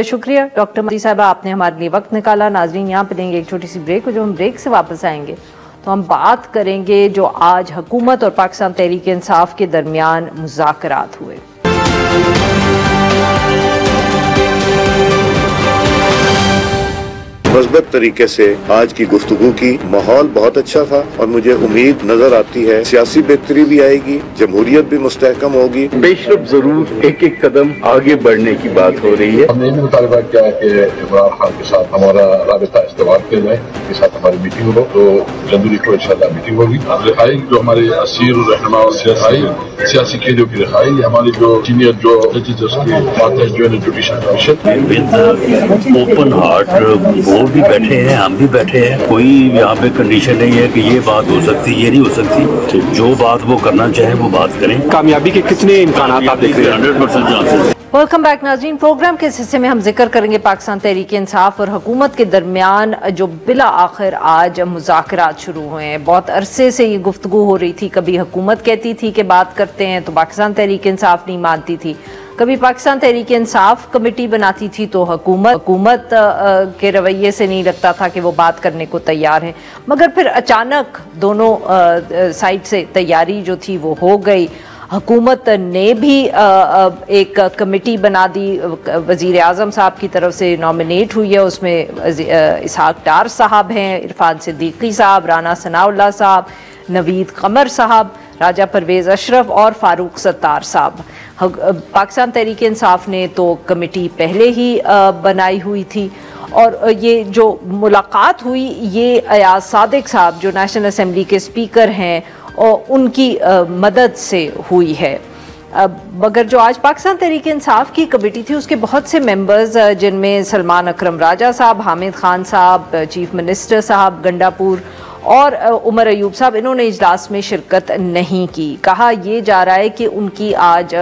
शुक्रिया डॉक्टर मसीह साहब, आपने हमारे लिए वक्त निकाला। नाजरीन, यहाँ पे देंगे एक छोटी सी ब्रेक, और जो हम ब्रेक से वापस आएंगे तो हम बात करेंगे जो आज हुकूमत और पाकिस्तान तहरीक इंसाफ के दरमियान मुज़ाकरात हुए। मज़बूत तरीके से आज की गुफ्तगू की, माहौल बहुत अच्छा था और मुझे उम्मीद नजर आती है सियासी बेहतरी भी आएगी, जमहूरियत भी मुस्तहकम होगी। बेशक जरूर एक एक कदम आगे बढ़ने की बात हो रही है। हमने भी मुतालबा किया है कि इमरान खान के साथ हमारा राबिता इस्तेमाल किया जाए, उनके साथ हमारी मीटिंग हो, तो जनवरी को इंशाल्लाह मीटिंग होगी। रिहाई जो हमारे असीर रहनुमा और सियासी कैदियों की रिहाई, हमारी जो सीनियर जो जुडिशल कमीशन ओपन हार्ट भी बैठे हैं, हम भी बैठे हैं, कोई यहाँ पे कंडीशन नहीं है कि ये बात हो सकती, ये नहीं हो सकती। जो बात वो करना चाहे वो बात करें। कामयाबी के कितने इम्कान आप देख रहे हैं? 100% चांसेस। वेलकम बैक नाज़रीन। प्रोग्राम के इस हिस्से में हम जिक्र करेंगे पाकिस्तान तहरीक इंसाफ और हुकूमत के दरमियान जो बिला आखिर आज मुज़ाकरात शुरू हुए हैं। बहुत अरसे से ये गुफ्तगू हो रही थी, कभी हुकूमत कहती थी कि बात करते हैं तो पाकिस्तान तहरीक इंसाफ नहीं मानती थी, कभी पाकिस्तान तहरीक इंसाफ कमेटी बनाती थी तो हुकूमत के रवैये से नहीं लगता था कि वो बात करने को तैयार है। मगर फिर अचानक दोनों साइड से तैयारी जो थी वो हो गई। हुकूमत ने भी एक कमेटी बना दी, वज़ीर आज़म साहब की तरफ से नॉमिनेट हुई है, उसमें इसहाक डार साहब हैं, इरफान सिद्दीकी साहब, राना सनाउल्लाह साहब, नवीद कमर साहब, राजा परवेज़ अशरफ और फारूक सत्तार साहब। पाकिस्तान तहरीक इंसाफ ने तो कमेटी पहले ही बनाई हुई थी, और ये जो मुलाकात हुई ये अयाज सादिक साहब जो नेशनल असेंबली के स्पीकर हैं और उनकी मदद से हुई है। मगर जो आज पाकिस्तान तहरीक इंसाफ की कमेटी थी उसके बहुत से मेंबर्स, जिनमें सलमान अकरम राजा साहब, हामिद खान साहब, चीफ मिनिस्टर साहब गंडापुर और उमर अयूब साहब, इन्होंने इजलास में शिरकत नहीं की। कहा यह जा रहा है कि उनकी आज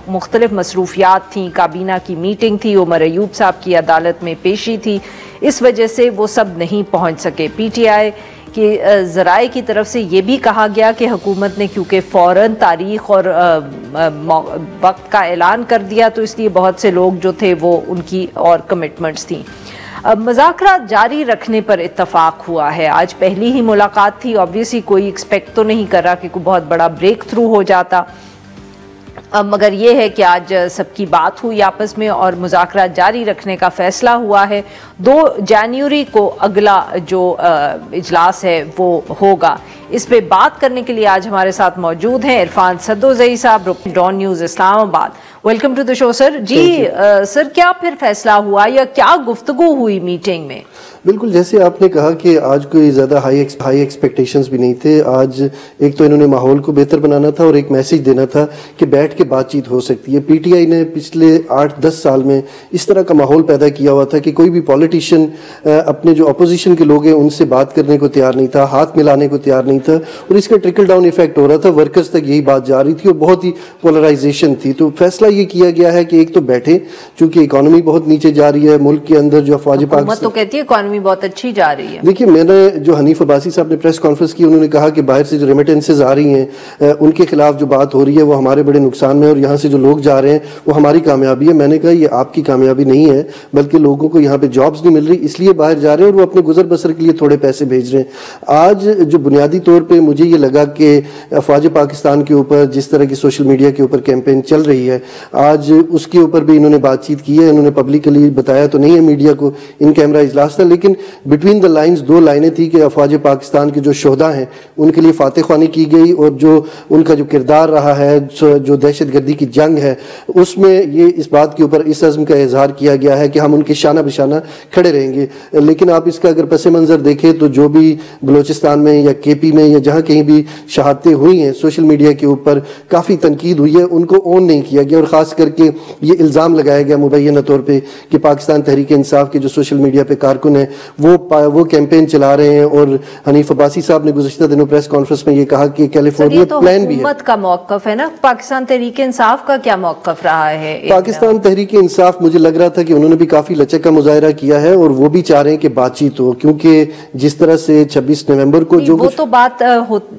मुख्तलिफ मसरूफियात थी, काबीना की मीटिंग थी, उमर अयूब साहब की अदालत में पेशी थी, इस वजह से वो सब नहीं पहुँच सके। PTI कि ज़राए की तरफ से ये भी कहा गया कि हुकूमत ने क्योंकि फ़ौरन तारीख़ और वक्त का ऐलान कर दिया तो इसलिए बहुत से लोग जो थे वो उनकी और कमिटमेंट्स थी। मुज़ाकरात जारी रखने पर इत्तफाक हुआ है। आज पहली ही मुलाकात थी, ऑब्वियसली कोई एक्सपेक्ट तो नहीं कर रहा कि कोई बहुत बड़ा ब्रेक थ्रू हो जाता, मगर ये है कि आज सबकी बात हुई आपस में और मुज़ाकरात जारी रखने का फ़ैसला हुआ है। 2 जनवरी को अगला जो इजलास है वो होगा। इस पे बात करने के लिए आज हमारे साथ मौजूद हैं Irfan Saddozai sahab, Dawn News Islamabad. Welcome to the show sir. जी सर, क्या फिर फैसला हुआ या क्या गुफ्तगू हुई मीटिंग में? बिल्कुल, जैसे आपने कहा कि आज कोई ज़्यादा हाई एक्सपेक्टेशंस भी नहीं थे। आज एक तो इन्होंने माहौल को बेहतर बनाना था और एक मैसेज देना था कि बैठ के बातचीत हो सकती है। PTI ने पिछले 8-10 साल में इस तरह का माहौल पैदा किया हुआ था कि कोई भी पॉलिटिशियन अपने जो अपोजिशन के लोग हैं उनसे बात करने को तैयार नहीं था, हाथ मिलाने को तैयार नहीं था, और इसका ट्रिकल डाउन इफेक्ट हो रहा था, वर्कर्स तक यही बात जा रही थी और बहुत ही पोलराइजेशन थी। तो फैसला ये किया गया है कि एक तो बैठे, चूंकि इकोनॉमी बहुत नीचे जा रही है, मुल्क के अंदर जो अफवाज पाकिस्तान तो कहती है इकोनॉमी बहुत अच्छी जा रही है। देखिए, मैंने जो हनीफ अब्बासी साहब ने प्रेस कॉन्फ्रेंस की, उन्होंने कहा कि बाहर से जो रेमिटेंसेज आ रही हैं उनके खिलाफ जो बात हो रही है वो हमारे बड़े नुकसान पाकिस्तान में और यहाँ से जो लोग जा रहे हैं वो हमारी कामयाबी है। मैंने कहा ये आपकी कामयाबी नहीं है, बल्कि लोगों को यहाँ पे जॉब्स नहीं मिल रही इसलिए बाहर जा रहे हैं और वो अपने गुजर बसर के लिए थोड़े पैसे भेज रहे हैं। आज जो बुनियादी तौर पर मुझे ये लगा कि अफवाज पाकिस्तान के ऊपर जिस तरह की सोशल मीडिया के ऊपर कैंपेन चल रही है, आज उसके ऊपर भी इन्होंने बातचीत की है। इन्होंने पब्लिकली बताया तो नहीं है मीडिया को, इन कैमरा इजलास था, लेकिन बिटवीन द लाइंस 2 लाइनें थी कि अफवाज पाकिस्तान के जो शोहदा हैं उनके लिए फातह ख्वानी की गई और जो उनका जो किरदार रहा है, जो दहशतगर्दी की जंग है, उसमें ये इस बात के ऊपर इस अज़्म का इजहार किया गया है कि हम उनके शाना बिशाना खड़े रहेंगे। लेकिन आप इसका अगर पस मंजर देखें तो जो भी बलोचिस्तान में या केपी में या जहाँ कहीं भी शहादतें हुई हैं सोशल मीडिया के ऊपर काफ़ी तनकीद हुई है, उनको ऑन नहीं किया गया और ख़ास करके ये इल्ज़ाम लगाया गया मुबैना तौर पर कि पाकिस्तान तहरीक इंसाफ के जो सोशल मीडिया पे कारकुन है वो कैंपेन चला रहे हैं। और हनीफ अब्बासी साहब ने गुज़श्ता दिनों प्रेस कॉन्फ्रेंस में ये कहा कि कैलिफोर्निया तो प्लान भी है। हुकूमत का मौक़िफ़ है ना, पाकिस्तान तहरीक इंसाफ का क्या मौक़िफ़ रहा है? पाकिस्तान तहरीक इंसाफ मुझे लग रहा था कि उन्होंने भी काफ़ी लचक का मुजाहरा किया है और वो भी चाह रहे हैं कि बातचीत हो, क्योंकि जिस तरह से 26 नवंबर को जो वो तो बात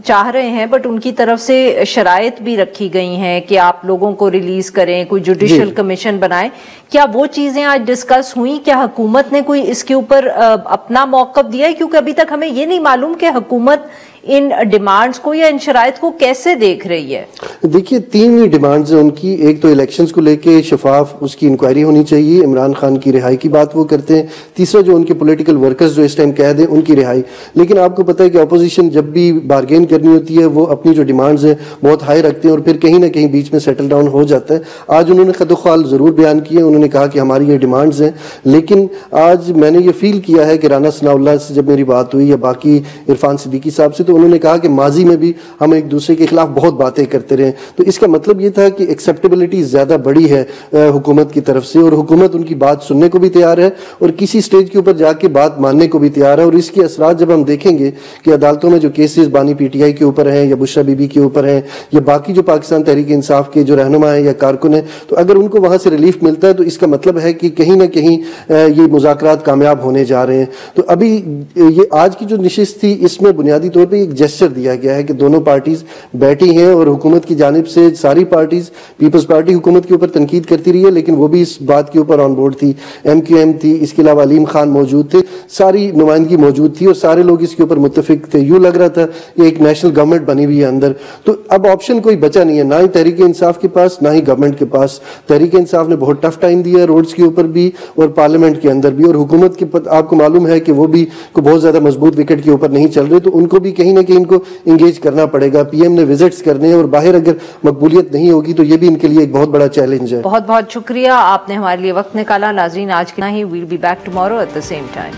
चाह रहे हैं, बट उनकी तरफ से शराइत भी रखी गई हैं कि आप लोगों को रिलीज करें, कोई जुडिशल कमीशन बनाएं। क्या वो चीजें आज डिस्कस हुई? क्या हुकूमत ने कोई इसके ऊपर अपना मौक़िफ़ दिया है? क्योंकि अभी तक हमें ये नहीं मालूम कि हुकूमत इन डिमांड्स को या इन शराइत को कैसे देख रही है। देखिए 3 ही डिमांड्स हैं उनकी। एक तो इलेक्शंस को लेके शफाफ उसकी इंक्वायरी होनी चाहिए, इमरान खान की रिहाई की बात वो करते हैं। तीसरा जो उनके पॉलिटिकल वर्कर्स जो इस टाइम कैद हैं उनकी रिहाई। लेकिन आपको पता है कि अपोजिशन जब भी बार्गेन करनी होती है वो अपनी जो डिमांड्स हैं बहुत हाई रखते हैं और फिर कहीं ना कहीं बीच में सेटल डाउन हो जाता है। आज उन्होंने खदोख्वाल ज़रूर बयान किए, उन्होंने कहा कि हमारी ये डिमांड्स हैं। लेकिन आज मैंने ये फील किया है कि राना सनाउल्लाह से जब मेरी बात हुई या बाकी इरफान सिद्दीकी साहब से, तो उन्होंने कहा कि माजी में भी हम एक दूसरे के खिलाफ बहुत बातें करते रहे। तो इसका मतलब ये था कि एक्सेप्टेबिलिटी ज़्यादा बड़ी है हुकूमत की तरफ से और हुकूमत उनकी बात सुनने को भी तैयार है और किसी स्टेज के ऊपर जाके बात मानने को भी तैयार है। और इसके असरात जब हम देखेंगे कि अदालतों में जो केसेस बानी पीटीआई के ऊपर हैं या बुशरा बीबी के ऊपर हैं या बाकी जो पाकिस्तान तहरीक इंसाफ के जो रहनुमा हैं या कारकुन हैं, तो अगर उनको वहाँ से रिलीफ मिलता है तो इसका मतलब है कि कहीं ना कहीं ये मुज़ाकरात कामयाब होने जा रहे हैं। तो अभी ये आज की जो नशिस्त थी इसमें बुनियादी तौर पर एक जेस्चर दिया गया है कि दोनों पार्टीज बैठी हैं और हुकूमत की जानिब से सारी पार्टीज, पीपल्स पार्टी हुकूमत के ऊपर तनकीद करती रही है लेकिन वो भी इस बात के ऊपर ऑन बोर्ड थी। MQM थी, इसके अलावा अलीम खान मौजूद थे, सारी नुमाइंदगी मौजूद थी और सारे लोग इसके ऊपर मुत्तफिक थे। यूँ लग रहा था कि एक नेशनल गवर्नमेंट बनी हुई है अंदर। तो अब ऑप्शन कोई बचा नहीं है, ना ही तहरीक इंसाफ के पास ना ही गवर्नमेंट के पास। तहरीक इंसाफ ने बहुत टफ टाइम दिया रोड्स के ऊपर भी और पार्लियामेंट के अंदर भी, और हुकूमत की आपको मालूम है कि वो भी बहुत ज्यादा मजबूत विकेट के ऊपर नहीं चल रहे, तो उनको भी कहीं ना कहीं इनको इंगेज करना पड़ेगा। PM ने विजिट्स करने हैं और बाहर अगर मकबूलियत नहीं होगी तो ये भी इनके लिए एक बहुत बड़ा चैलेंज है। बहुत बहुत शुक्रिया, आपने हमारे लिए वक्त निकाला। नाज़रीन आज के ना ही, will be back tomorrow at the same time.